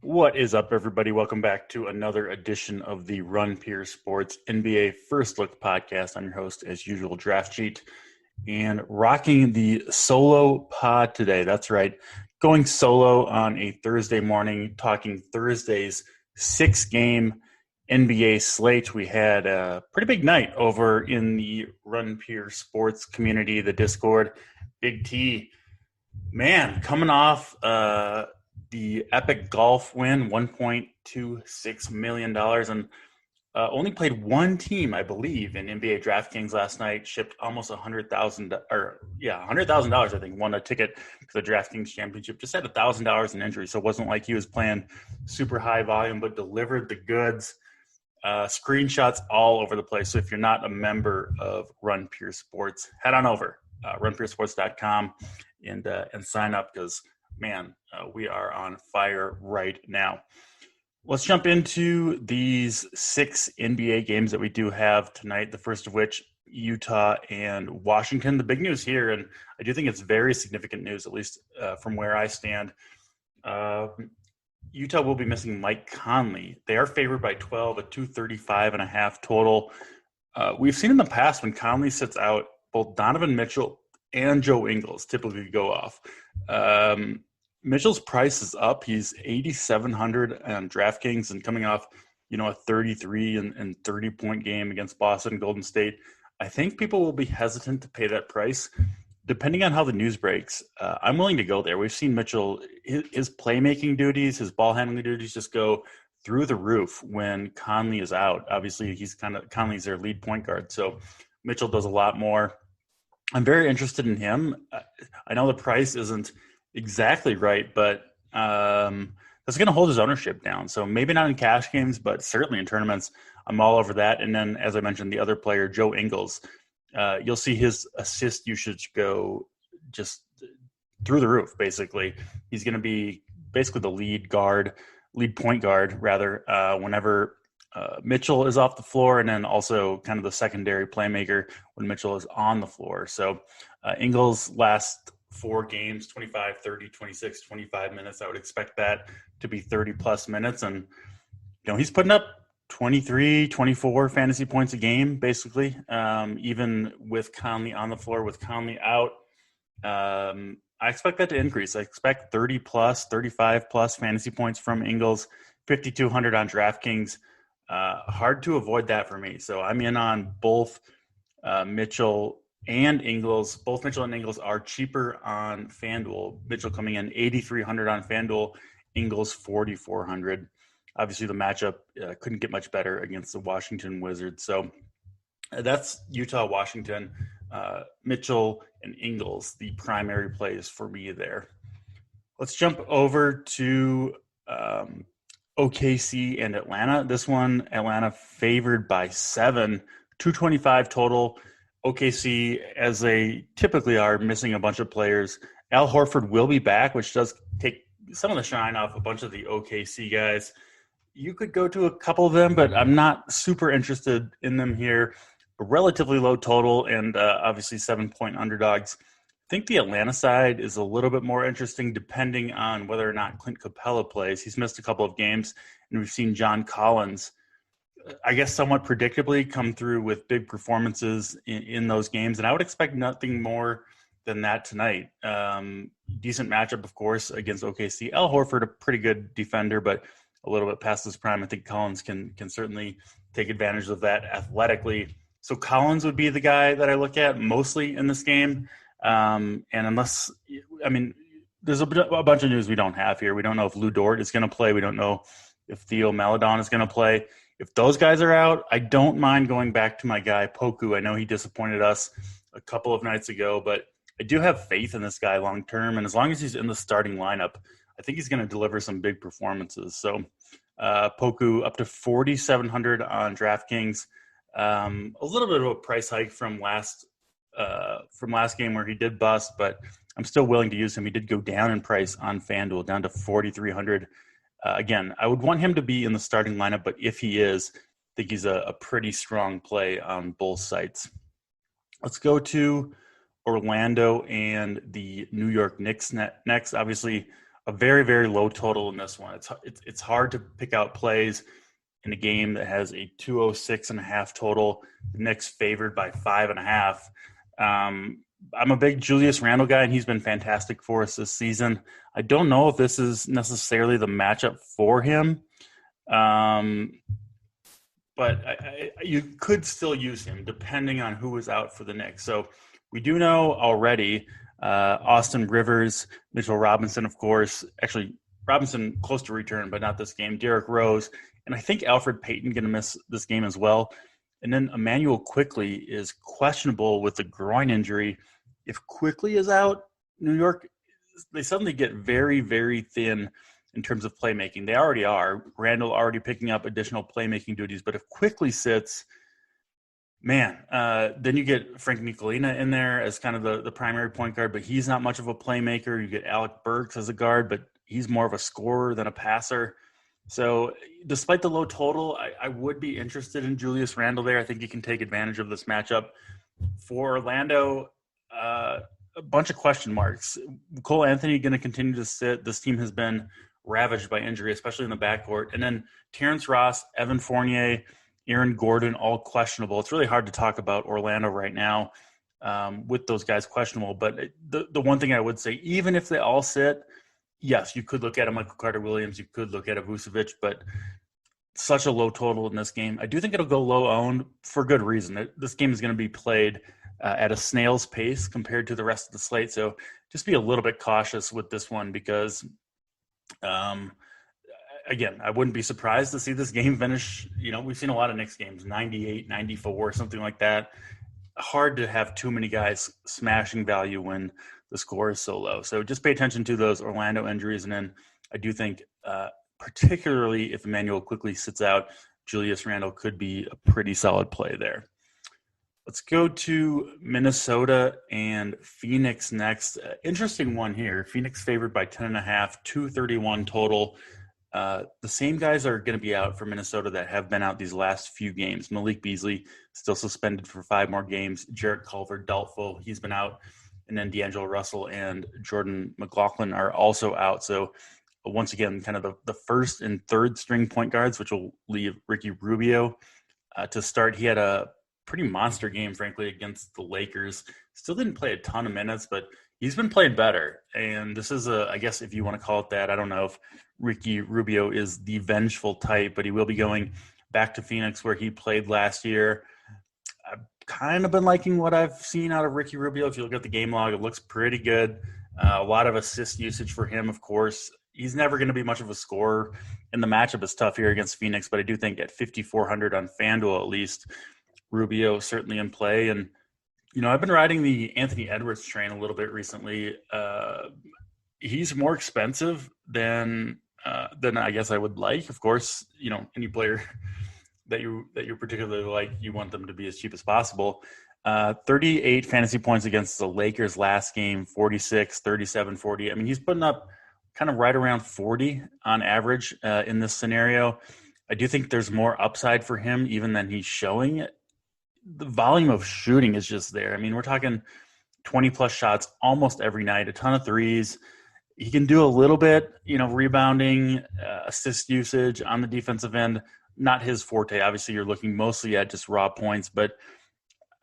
What is up, everybody? Welcome back to another edition of the Run Pure Sports NBA First Look podcast. I'm your host, as usual, DraftCheat, and rocking the solo pod today. That's right, going solo on a Thursday morning, talking Thursday's six-game NBA slate. We had a pretty big night over in the Run Pure Sports community, the Discord. Big T, man, coming off the epic golf win, $1.26 million, and only played one team, I believe, in NBA DraftKings last night. Shipped almost $100,000. I think won a ticket to the DraftKings championship. Just had $1,000 in injury, so it wasn't like he was playing super high volume, but delivered the goods. Screenshots all over the place. So if you're not a member of Run Pure Sports, head on over runpuresports.com and sign up because, man, we are on fire right now. Let's jump into these six NBA games that we do have tonight, the first of which, Utah and Washington. The big news here, and I do think it's very significant news, at least from where I stand, Utah will be missing Mike Conley. They are favored by 12, a 235.5 total. We've seen in the past when Conley sits out, both Donovan Mitchell and Joe Ingles typically go off. Mitchell's price is up. He's 8,700 on DraftKings and coming off, a 33 and 30-point game against Boston Golden State. I think people will be hesitant to pay that price. Depending on how the news breaks, I'm willing to go there. We've seen Mitchell, his playmaking duties, his ball handling duties just go through the roof when Conley is out. Obviously, Conley's their lead point guard, so Mitchell does a lot more. I'm very interested in him. I know the price isn't exactly right, but that's going to hold his ownership down. So maybe not in cash games, but certainly in tournaments, I'm all over that. And then, as I mentioned, the other player, Joe Ingles, you'll see his assist usage go just through the roof, basically. He's going to be basically the lead point guard, whenever Mitchell is off the floor, and then also kind of the secondary playmaker when Mitchell is on the floor. So Ingles last four games, 25, 30, 26, 25 minutes. I would expect that to be 30-plus minutes. And, he's putting up 23, 24 fantasy points a game, basically, even with Conley on the floor. With Conley out, I expect that to increase. I expect 30-plus, 35-plus fantasy points from Ingles, 5,200 on DraftKings. Hard to avoid that for me. So I'm in on both Mitchell and Ingles. Both Mitchell and Ingles are cheaper on FanDuel. Mitchell coming in 8,300 on FanDuel, Ingles 4,400. Obviously, the matchup couldn't get much better against the Washington Wizards. So that's Utah-Washington. Mitchell and Ingles, the primary plays for me there. Let's jump over to OKC and Atlanta. This one, Atlanta favored by 7, 225 total. OKC, as they typically are, missing a bunch of players. Al Horford will be back, which does take some of the shine off a bunch of the OKC guys. You could go to a couple of them, but I'm not super interested in them here. A relatively low total and obviously 7-point underdogs. I think the Atlanta side is a little bit more interesting depending on whether or not Clint Capella plays. He's missed a couple of games, and we've seen John Collins, I guess somewhat predictably, come through with big performances in those games, and I would expect nothing more than that tonight. Decent matchup, of course, against OKC. Al Horford, a pretty good defender, but a little bit past his prime. I think Collins can certainly take advantage of that athletically. So Collins would be the guy that I look at mostly in this game. And unless, there's a bunch of news we don't have here. We don't know if Lou Dort is going to play. We don't know if Theo Maledon is going to play. If those guys are out, I don't mind going back to my guy, Poku. I know he disappointed us a couple of nights ago, but I do have faith in this guy long term. And as long as he's in the starting lineup, I think he's going to deliver some big performances. So Poku up to 4,700 on DraftKings. A little bit of a price hike from last game where he did bust, but I'm still willing to use him. He did go down in price on FanDuel, down to 4,300. Again, I would want him to be in the starting lineup, but if he is, I think he's a pretty strong play on both sites. Let's go to Orlando and the New York Knicks next. Obviously, a very, very low total in this one. It's hard to pick out plays in a game that has a 206.5 total. The Knicks favored by 5.5. I'm a big Julius Randle guy, and he's been fantastic for us this season. I don't know if this is necessarily the matchup for him, but you could still use him depending on who is out for the Knicks. So we do know already Austin Rivers, Mitchell Robinson, of course. Actually, Robinson close to return, but not this game. Derrick Rose, and I think Alfred Payton going to miss this game as well. And then Emmanuel Quickly is questionable with a groin injury. If Quickly is out, New York, they suddenly get very, very thin in terms of playmaking. They already are. Randall already picking up additional playmaking duties. But if Quickly sits, man, then you get Frank Ntilikina in there as kind of the primary point guard, but he's not much of a playmaker. You get Alec Burks as a guard, but he's more of a scorer than a passer. So despite the low total, I would be interested in Julius Randle there. I think he can take advantage of this matchup. For Orlando, a bunch of question marks. Cole Anthony going to continue to sit. This team has been ravaged by injury, especially in the backcourt. And then Terrence Ross, Evan Fournier, Aaron Gordon, all questionable. It's really hard to talk about Orlando right now with those guys questionable. But the one thing I would say, even if they all sit, yes, you could look at a Michael Carter-Williams. You could look at a Vucevic, but such a low total in this game. I do think it'll go low-owned for good reason. This game is going to be played at a snail's pace compared to the rest of the slate. So just be a little bit cautious with this one because, again, I wouldn't be surprised to see this game finish. We've seen a lot of Knicks games, 98, 94, something like that. Hard to have too many guys smashing value when the score is so low. So just pay attention to those Orlando injuries. And then I do think, particularly if Emmanuel Quickly sits out, Julius Randle could be a pretty solid play there. Let's go to Minnesota and Phoenix next. Interesting one here. Phoenix favored by 10.5, 231 total. The same guys are going to be out for Minnesota that have been out these last few games. Malik Beasley still suspended for 5 more games. Jarrett Culver doubtful. He's been out. And then D'Angelo Russell and Jordan McLaughlin are also out. So once again, kind of the first and third string point guards, which will leave Ricky Rubio to start. He had a pretty monster game, frankly, against the Lakers. Still didn't play a ton of minutes, but he's been playing better. And this is I guess if you want to call it that, I don't know if Ricky Rubio is the vengeful type, but he will be going back to Phoenix where he played last year. I've kind of been liking what I've seen out of Ricky Rubio. If you look at the game log, it looks pretty good. A lot of assist usage for him, of course. He's never going to be much of a scorer, and the matchup is tough here against Phoenix, but I do think at 5,400 on FanDuel at least, Rubio certainly in play. And, I've been riding the Anthony Edwards train a little bit recently. He's more expensive than I guess I would like. Of course, any player that you particularly like, you want them to be as cheap as possible. 38 fantasy points against the Lakers last game, 46, 37, 40. I mean, he's putting up kind of right around 40 on average in this scenario. I do think there's more upside for him even than he's showing. The volume of shooting is just there. I mean, we're talking 20-plus shots almost every night, a ton of threes. He can do a little bit, rebounding, assist usage on the defensive end. Not his forte. Obviously, you're looking mostly at just raw points, but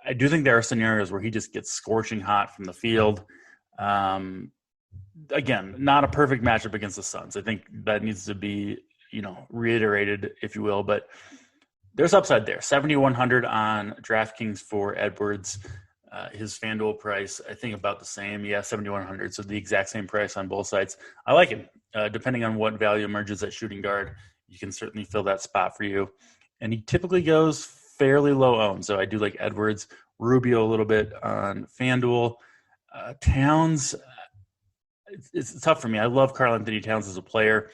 I do think there are scenarios where he just gets scorching hot from the field. Again, not a perfect matchup against the Suns. I think that needs to be, reiterated, if you will, but there's upside there. 7,100 on DraftKings for Edwards. His FanDuel price, I think about the same. Yeah, 7,100. So the exact same price on both sides. I like him. Depending on what value emerges at shooting guard, you can certainly fill that spot for you. And he typically goes fairly low owned. So I do like Edwards, Rubio a little bit on FanDuel. Towns, it's tough for me. I love Karl Anthony Towns as a player.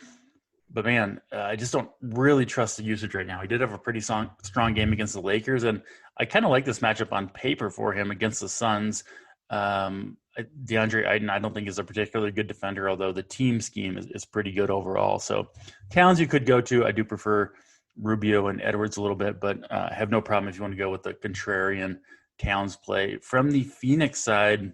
But, man, I just don't really trust the usage right now. He did have a pretty strong game against the Lakers, and I kind of like this matchup on paper for him against the Suns. DeAndre Ayton, I don't think is a particularly good defender, although the team scheme is pretty good overall. So Towns you could go to. I do prefer Rubio and Edwards a little bit, but I have no problem if you want to go with the contrarian Towns play. From the Phoenix side,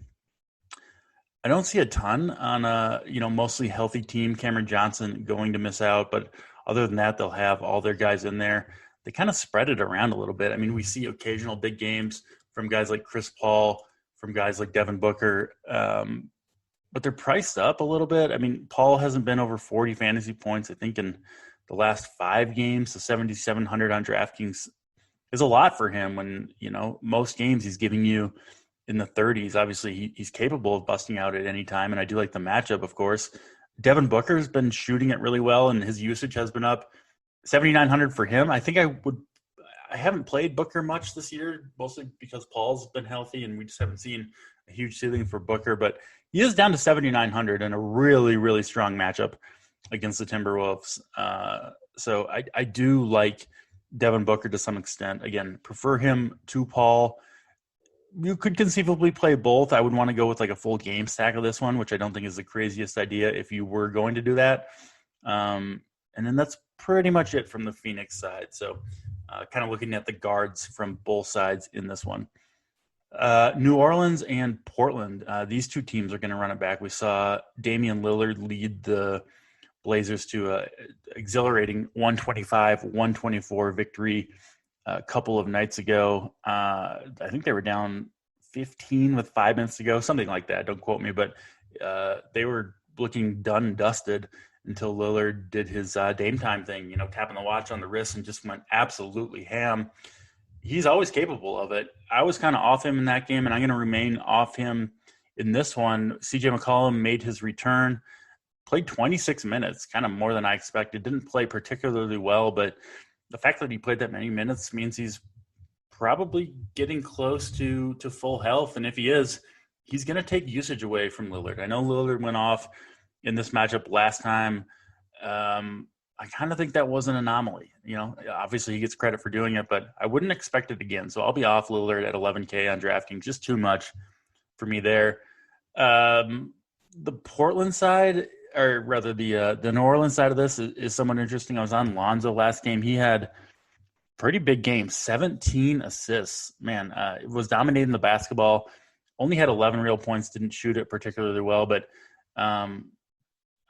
I don't see a ton on a mostly healthy team. Cameron Johnson going to miss out, but other than that, they'll have all their guys in there. They kind of spread it around a little bit. I mean, we see occasional big games from guys like Chris Paul, from guys like Devin Booker, but they're priced up a little bit. I mean, Paul hasn't been over 40 fantasy points, I think, in the last 5 games. So 7,700 on DraftKings is a lot for him when, most games he's giving you in the 30s. Obviously, he's capable of busting out at any time, and I do like the matchup, of course. Devin Booker's been shooting it really well, and his usage has been up. 7,900 for him. I think I haven't played Booker much this year, mostly because Paul's been healthy, and we just haven't seen a huge ceiling for Booker. But he is down to 7,900 in a really, really strong matchup against the Timberwolves. So I do like Devin Booker to some extent. Again, prefer him to Paul. You could conceivably play both. I would want to go with like a full game stack of this one, which I don't think is the craziest idea if you were going to do that. And then that's pretty much it from the Phoenix side. So kind of looking at the guards from both sides in this one. New Orleans and Portland. These two teams are going to run it back. We saw Damian Lillard lead the Blazers to a exhilarating 125-124 victory a couple of nights ago. I think they were down 15 with 5 minutes to go, something like that. Don't quote me, but they were looking done and dusted until Lillard did his Dame time thing, tapping the watch on the wrist and just went absolutely ham. He's always capable of it. I was kind of off him in that game, and I'm going to remain off him in this one. CJ McCollum made his return, played 26 minutes, kind of more than I expected. Didn't play particularly well, but the fact that he played that many minutes means he's probably getting close to full health. And if he is, he's going to take usage away from Lillard. I know Lillard went off in this matchup last time. I kind of think that was an anomaly. Obviously he gets credit for doing it, but I wouldn't expect it again. So I'll be off Lillard at 11K on DraftKings. Just too much for me there. The Portland side, or rather the New Orleans side of this is somewhat interesting. I was on Lonzo last game. He had pretty big game, 17 assists. Man, was dominating the basketball. Only had 11 real points, didn't shoot it particularly well, but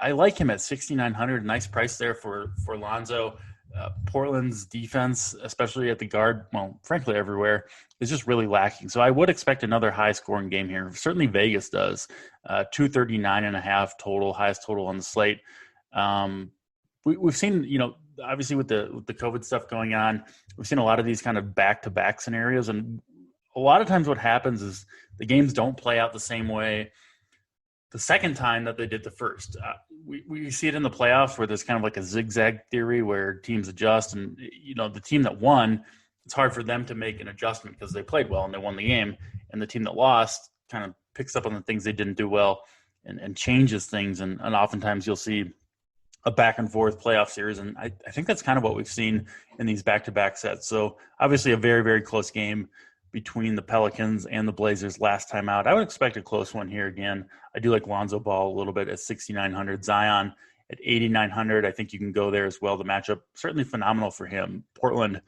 I like him at 6,900. Nice price there for Lonzo. Portland's defense, especially at the guard, well, frankly everywhere, is just really lacking. So I would expect another high-scoring game here. Certainly Vegas does. 239.5 total, highest total on the slate. We've seen, obviously with the COVID stuff going on, we've seen a lot of these kind of back-to-back scenarios, and a lot of times what happens is the games don't play out the same way the second time that they did the first. We see it in the playoffs where there's kind of like a zigzag theory where teams adjust, and the team that won, it's hard for them to make an adjustment because they played well and they won the game, and the team that lost kind of picks up on the things they didn't do well and changes things, and oftentimes you'll see a back and forth playoff series, and I think that's kind of what we've seen in these back-to-back sets. So obviously a very, very close game between the Pelicans and the Blazers last time out. I would expect a close one here again. I do like Lonzo Ball a little bit at 6,900. Zion at 8,900. I think you can go there as well. The matchup, certainly phenomenal for him. Portland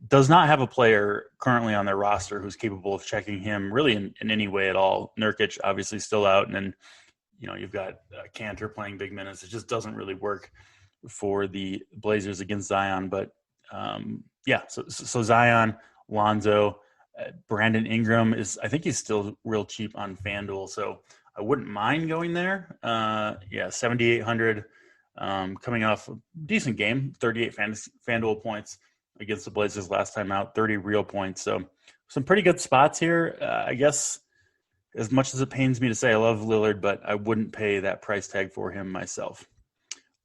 does not have a player currently on their roster who's capable of checking him really in any way at all. Nurkic obviously still out, and then you've got Cantor playing big minutes. It just doesn't really work for the Blazers against Zion. But so Zion, Lonzo, Brandon Ingram I think he's still real cheap on FanDuel, so I wouldn't mind going there. 7,800, coming off a decent game, 38 FanDuel points against the Blazers last time out, 30 real points. So some pretty good spots here. I guess as much as it pains me to say I love Lillard, but I wouldn't pay that price tag for him myself.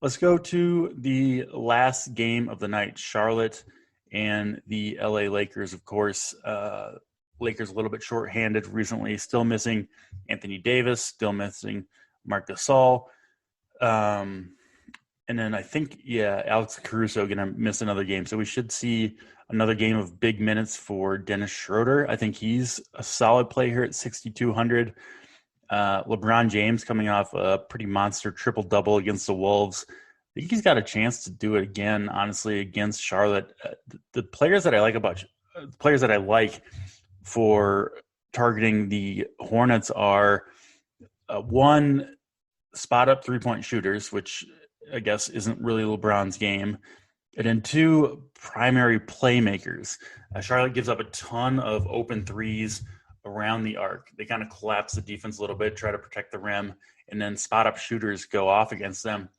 Let's go to the last game of the night, Charlotte and the LA Lakers, of course. Lakers a little bit shorthanded recently, still missing Anthony Davis, still missing Marc Gasol. And then I think, Alex Caruso going to miss another game. So we should see another game of big minutes for Dennis Schroeder. I think he's a solid play here at 6,200. LeBron James coming off a pretty monster triple-double against the Wolves. I think he's got a chance to do it again, honestly, against Charlotte. The players that I like for targeting the Hornets are one, spot up 3-point shooters, which I guess isn't really LeBron's game. And then two, primary playmakers. Charlotte gives up a ton of open threes around the arc. They kind of collapse the defense a little bit, try to protect the rim, and then spot up shooters go off against them.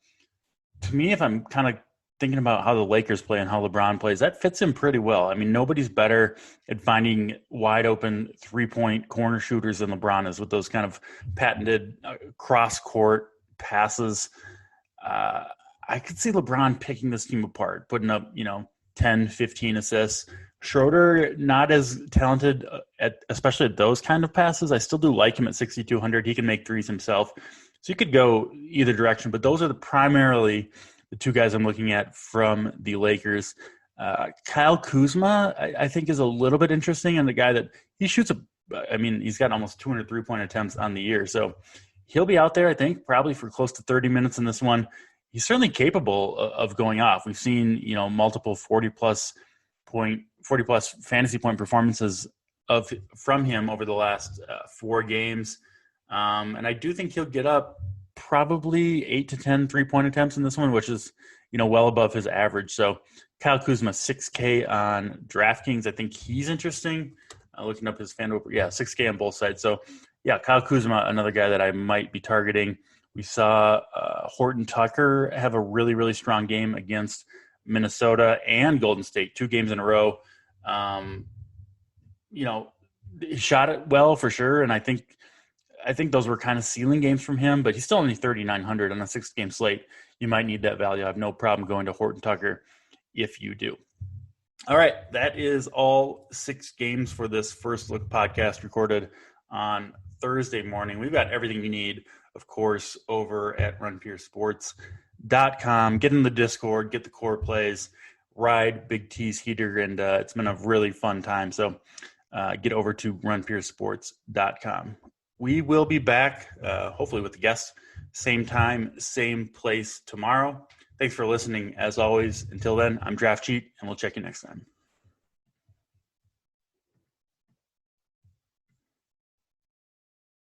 To me, if I'm kind of thinking about how the Lakers play and how LeBron plays, that fits him pretty well. I mean, nobody's better at finding wide open 3-point corner shooters than LeBron is with those kind of patented cross court passes. I could see LeBron picking this team apart, putting up, 10, 15 assists. Schroeder, not as talented especially at those kind of passes. I still do like him at 6,200. He can make threes himself. So you could go either direction, but those are primarily the two guys I'm looking at from the Lakers. Kyle Kuzma, I think, is a little bit interesting, and the guy that he shoots he's got almost 200 3-point attempts on the year. So he'll be out there, I think, probably for close to 30 minutes in this one. He's certainly capable of going off. We've seen, multiple 40-plus fantasy point performances from him over the last 4 games. And I do think he'll get up probably 8 to 10 3-point attempts in this one, which is, well above his average. So Kyle Kuzma, $6K on DraftKings. I think he's interesting. Looking up his FanDuel, $6K on both sides. So, Kyle Kuzma, another guy that I might be targeting. We saw Horton Tucker have a really, really strong game against Minnesota and Golden State, 2 games in a row. He shot it well for sure, and I think those were kind of ceiling games from him, but he's still only 3,900 on a 6-game slate. You might need that value. I have no problem going to Horton Tucker if you do. All right, that is all 6 games for this First Look podcast recorded on Thursday morning. We've got everything you need, of course, over at runpurecsports.com. Get in the Discord, get the core plays, ride Big T's heater, and it's been a really fun time. So get over to runpurecsports.com. We will be back, hopefully with the guests, same time, same place tomorrow. Thanks for listening. As always, until then, I'm DraftCheat, and we'll check you next time.